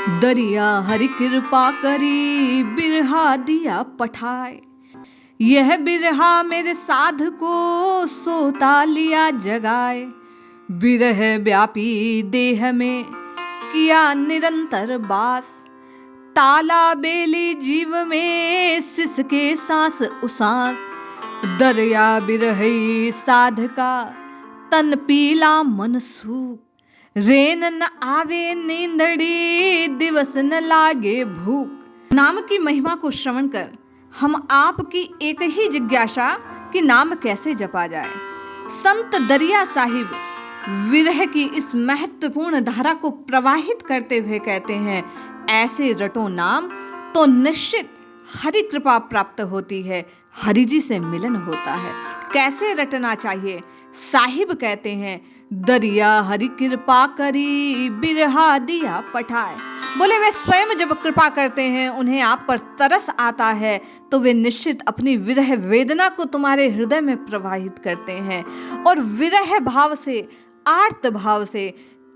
दरिया हरि कृपा करी बिरहा दिया पठाए। यह बिरहा मेरे साध को सोता लिया जगाए। बिरह व्यापी देह में किया निरंतर बास। ताला बेली जीव में सिसके सांस उसास। दरिया बिरही साध का तन पीला मन सूख। रेन न आवे नींदड़ी दिवस न लागे भूख। नाम की महिमा को श्रवण कर हम आपकी एक ही जिज्ञासा कि नाम कैसे जपा जाए। संत दरिया साहिब विरह की इस महत्वपूर्ण धारा को प्रवाहित करते हुए कहते हैं, ऐसे रटो नाम तो निश्चित हरि कृपा प्राप्त होती है, हरि जी से मिलन होता है। कैसे रटना चाहिए? साहिब कहते हैं, दरिया हरि कृपा करी बिरहा दिया पठाए। बोले वे स्वयं जब कृपा करते हैं, उन्हें आप पर तरस आता है, तो वे निश्चित अपनी विरह वेदना को तुम्हारे हृदय में प्रवाहित करते हैं। और विरह भाव से, आर्त भाव से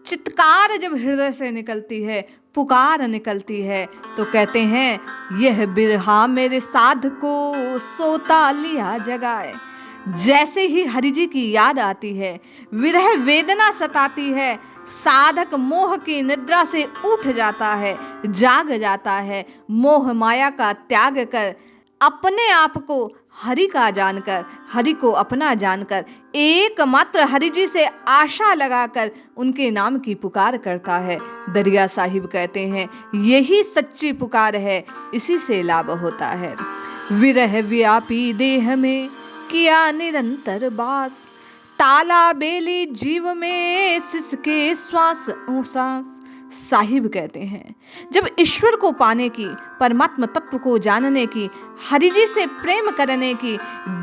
चित्कार जब हृदय से निकलती है, पुकार निकलती है, तो कहते हैं, यह बिरहा मेरे साध को सोता लिया जगाए। जैसे ही हरि जी की याद आती है, विरह वेदना सताती है, साधक मोह की निद्रा से उठ जाता है, जाग जाता है। मोह माया का त्याग कर अपने आप को हरि का जानकर, हरि को अपना जानकर, एकमात्र हरि जी से आशा लगाकर उनके नाम की पुकार करता है। दरिया साहिब कहते हैं, यही सच्ची पुकार है, इसी से लाभ होता है। विरह व्यापी देह में किया निरंतर बास। ताला बेली जीव में सिसके श्वास उसास। साहिब कहते हैं, जब ईश्वर को पाने की, परमात्मा तत्व को जानने की, हरि जी से प्रेम करने की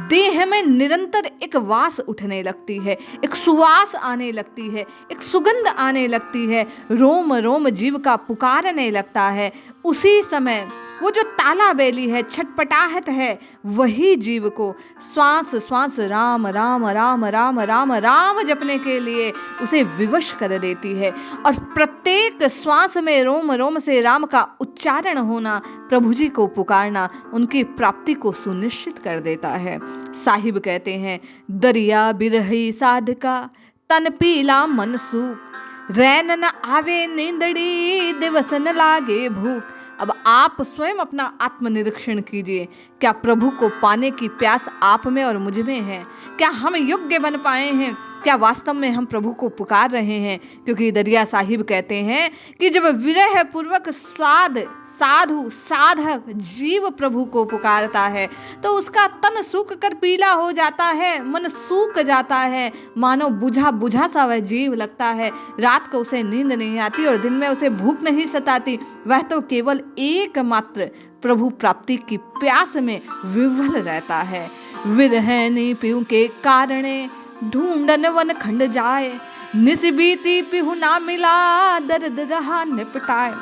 देह में निरंतर एक वास उठने लगती है, एक सुवास आने लगती है, एक सुगंध आने लगती है, रोम रोम जीव का पुकारने लगता है। उसी समय वो जो ताला बेली है, छटपटाहट है, वही जीव को श्वास श्वास राम राम राम राम राम राम जपने के लिए उसे विवश कर देती है। और प्रत्येक श्वास में रोम रोम से राम का उच्चारण होना, प्रभु जी को पुकारना उनकी प्राप्ति को सुनिश्चित कर देता है। साहिब कहते हैं, दरिया बिरही साधका तन पीला मन सूख। रैन न आवे नींदड़ी दिवस न लागे भूख। अब आप स्वयं अपना आत्मनिरीक्षण कीजिए, क्या प्रभु को पाने की प्यास आप में और मुझ में है? क्या हम योग्य बन पाए हैं? क्या वास्तव में हम प्रभु को पुकार रहे हैं? क्योंकि दरिया साहिब कहते हैं कि जब विरह पूर्वक साधु साधक जीव प्रभु को पुकारता है, तो उसका तन सूख कर पीला हो जाता है, मन सूख जाता है, मानो बुझा बुझा सा वह जीव लगता है। रात को उसे नींद नहीं आती और दिन में उसे भूख नहीं सताती। वह तो केवल एकमात्र प्रभु प्राप्ति की प्यास में विह्वल रहता है। विरह नी पीऊ के कारणे ढूंढन वन खंड जाए। निसबीती पिहु ना मिला दर्द रहा निपटाए।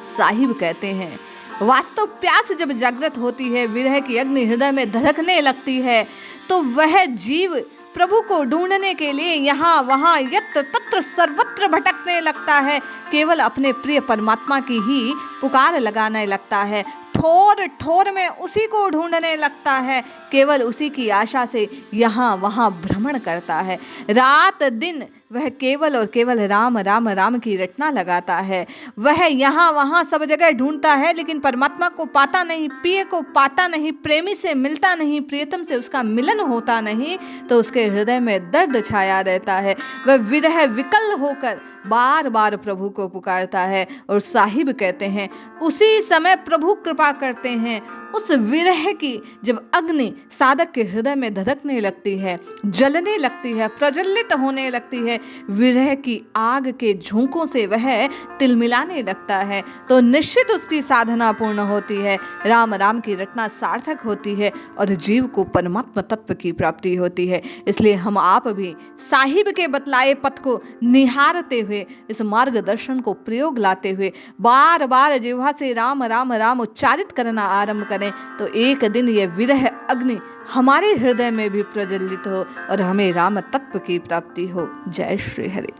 साहिब कहते हैं, वास्तव प्यास जब जागृत होती है, विरह की अग्नि हृदय में धधकने लगती है, तो वह जीव प्रभु को ढूंढने के लिए यहाँ वहाँ यत्र तत्र सर्वत्र भटकने लगता है, केवल अपने प्रिय परमात्मा की ही पुकार लगाने लगता है। ठोर ठोर में उसी को ढूंढने लगता है, केवल उसी की आशा से यहाँ वहाँ भ्रमण करता है। रात दिन वह केवल और केवल राम राम राम की रटना लगाता है। वह यहाँ वहाँ सब जगह ढूंढता है, लेकिन परमात्मा को पाता नहीं, प्रिय को पाता नहीं, प्रेमी से मिलता नहीं, प्रियतम से उसका मिलन होता नहीं, तो उसके हृदय में दर्द छाया रहता है। वह विरह विकल होकर बार बार प्रभु को पुकारता है। और साहिब कहते हैं, उसी समय प्रभु कृपा करते हैं। उस विरह की जब अग्नि साधक के हृदय में धधकने लगती है, जलने लगती है, प्रज्वलित होने लगती है, विरह की आग के झोंकों से वह तिलमिलाने लगता है, तो निश्चित उसकी साधना पूर्ण होती है, राम राम की रटना सार्थक होती है और जीव को परमात्मा तत्व की प्राप्ति होती है। इसलिए हम आप भी साहिब के बतलाए पथ को निहारते हुए, इस मार्गदर्शन को प्रयोग लाते हुए बार बार जिह्वा से राम राम राम उच्चारित करना आरंभ करें, तो एक दिन यह विरह अग्नि हमारे हृदय में भी प्रज्वलित हो और हमें राम तत्व की प्राप्ति हो। जय श्री हरि।